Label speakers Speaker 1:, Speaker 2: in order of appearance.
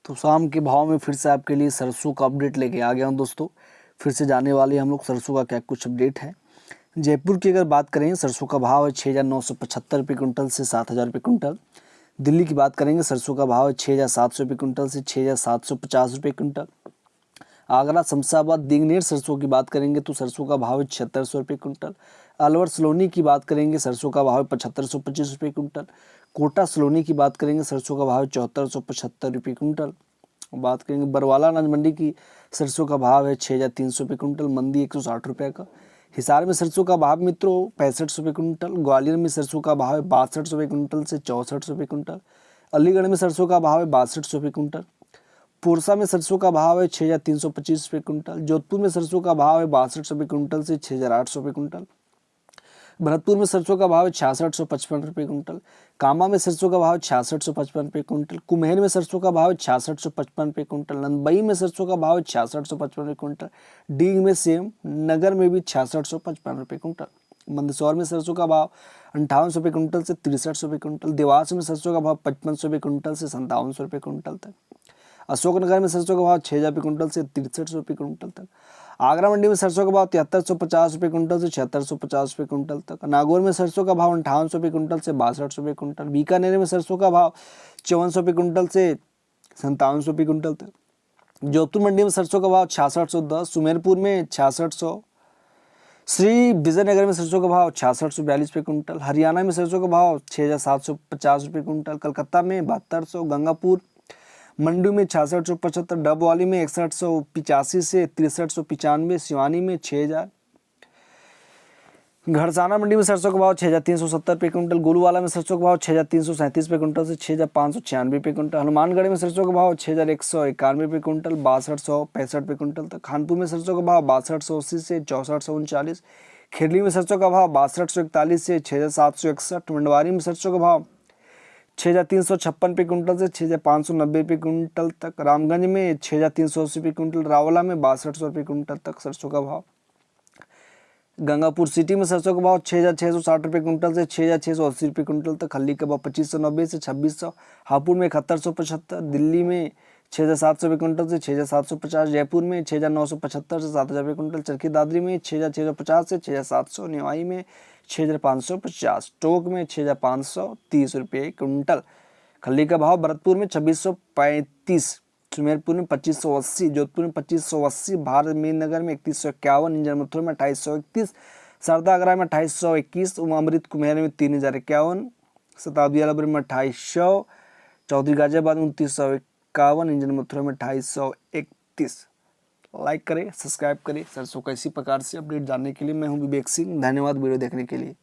Speaker 1: तो शाम के भाव में फिर से आपके लिए सरसों का अपडेट लेके आ गया हूँ दोस्तों। फिर से जाने वाले हम लोग सरसों का क्या कुछ अपडेट है। जयपुर की अगर बात करें, सरसों का भाव है 6,975 रुपये कुंटल से 7,000 रुपये कुंटल। दिल्ली की बात करेंगे, सरसों का भाव है 6,700 रुपये कुंटल से 6,750 रुपये कुंटल। आगरा, शमशाबाद, दिगनेर सरसों की बात करेंगे तो सरसों का भाव है 7,600 रुपये कुंटल। अलवर सलोनी की बात करेंगे, सरसों का भाव है 7,525 रुपये कुंटल। कोटा सलोनी की बात करेंगे, सरसों का भाव है 7,475 रुपये कुंटल। बात करेंगे बरवाला अनाज मंडी की, सरसों का भाव है 6,300 रुपये कुंटल, मंदी 160 रुपये का। हिसार में सरसों का भाव मित्रों 65 रुपये कुंटल। ग्वालियर में सरसों का भाव है 62 रुपये कुंटल से 64 रुपये कुंटल। अलीगढ़ में सरसों का भाव है 62 रुपये कुंटल। पुरसा में सरसों का भाव है 6,325 रुपये कुंटल। जोधपुर में सरसों का भाव है 62 रुपये कुंटल से 6,800 रुपये कुंटल। भरतपुर में सरसों का भाव है 6,655 रुपये कुंटल। कामा में सरसों का भाव 6,655 रुपये कुंटल। कुम्हेर में सरसों का भाव है 6,655 रुपये कुंटल। नंदबई में सरसों का भाव है 6,655 रुपये कुंटल। डीग में सेम, नगर में भी 6,655 रुपये कुंटल। मंदसौर में सरसों का भाव 58 रुपये कुंटल से 63 रुपये कुंटल। देवास में सरसों का भाव 55 रुपये कुंटल से 57 रुपये कुंटल तक। अशोकनगर में सरसों का भाव 6,000 रुपये कुंटल से 63 रुपये कुंटल तक। आगरा मंडी में सरसों का भाव 7,350 रुपये कुंटल से 7,650 रुपये कुंटल तक। नागौर में सरसों का भाव 58 रुपये कुंटल से 62 रुपये कुंटल। बीकानेर में सरसों का भाव 54 रुपये कुंटल से 57 रुपये कुंटल तक। जोधपुर मंडी में सरसों का भाव 6610। सुमेरपुर में 6600। श्री विजयनगर में सरसों का भाव 6642 रुपये कुंटल। हरियाणा में सरसों का भाव 6,750 रुपये कुंटल। कलकत्ता में 7200। गंगापुर मंडी में 6675। डबवाली में 6185 से 6395। सिवानी में 6,000। घड़साना मंडी में सरसों का भाव 6,370 रुपये कुंटल। गोलूवाला में सरसों का भाव 6,337 रुपये कुंटल से 6,596 रुपये कुंटल। हनुमानगढ़ में सरसों का भाव 6,191 रुपये कुंटल, 6265 रुपये कुंटल तक। खानपुर में सरसों का भाव 6280 से 6439। खिरली में सरसों का भाव 6241 से 6,761। मंडवारी में सरसों का भाव 6,356 रुपये कुंटल से 6,590 रुपये कुंटल तक। रामगंज में 6,380 रुपये कुंटल। रावला में 6200 रुपये कुंटल तक सरसों का भाव। गंगापुर सिटी में सरसों का भाव 6,660 रुपये कुंटल से 6,680 रुपये कुंटल तक। खल्ली का भाव 2,590 से 2,600। हापुड़ में 7175। दिल्ली में 6,700 रुपये कुंटल से 6,750। जयपुर में 6,975 से 7,000 रुपये कुंटल। चरखी दादरी में 6,650 से 6,700। निवाई में 6,550। टोंक में 6,530 रुपये कुंटल। खल्ली का भाव भरतपुर में 2,635। सुमेरपुर में 2,580। जोधपुर में 2,580। भारत नगर में 3,151। इंजन मथुरा में 2,831। सरदागरा में 2,821। उमामृत कुम्हेर में 3,051। शताब्दी आलमपुर में 2,800। चौधरी गाजियाबाद में 2,951। इंजन मथुरा में 2,231। लाइक करें, सब्सक्राइब करें। सरसों का इसी प्रकार से अपडेट जानने के लिए मैं हूं विवेक सिंह। धन्यवाद वीडियो देखने के लिए।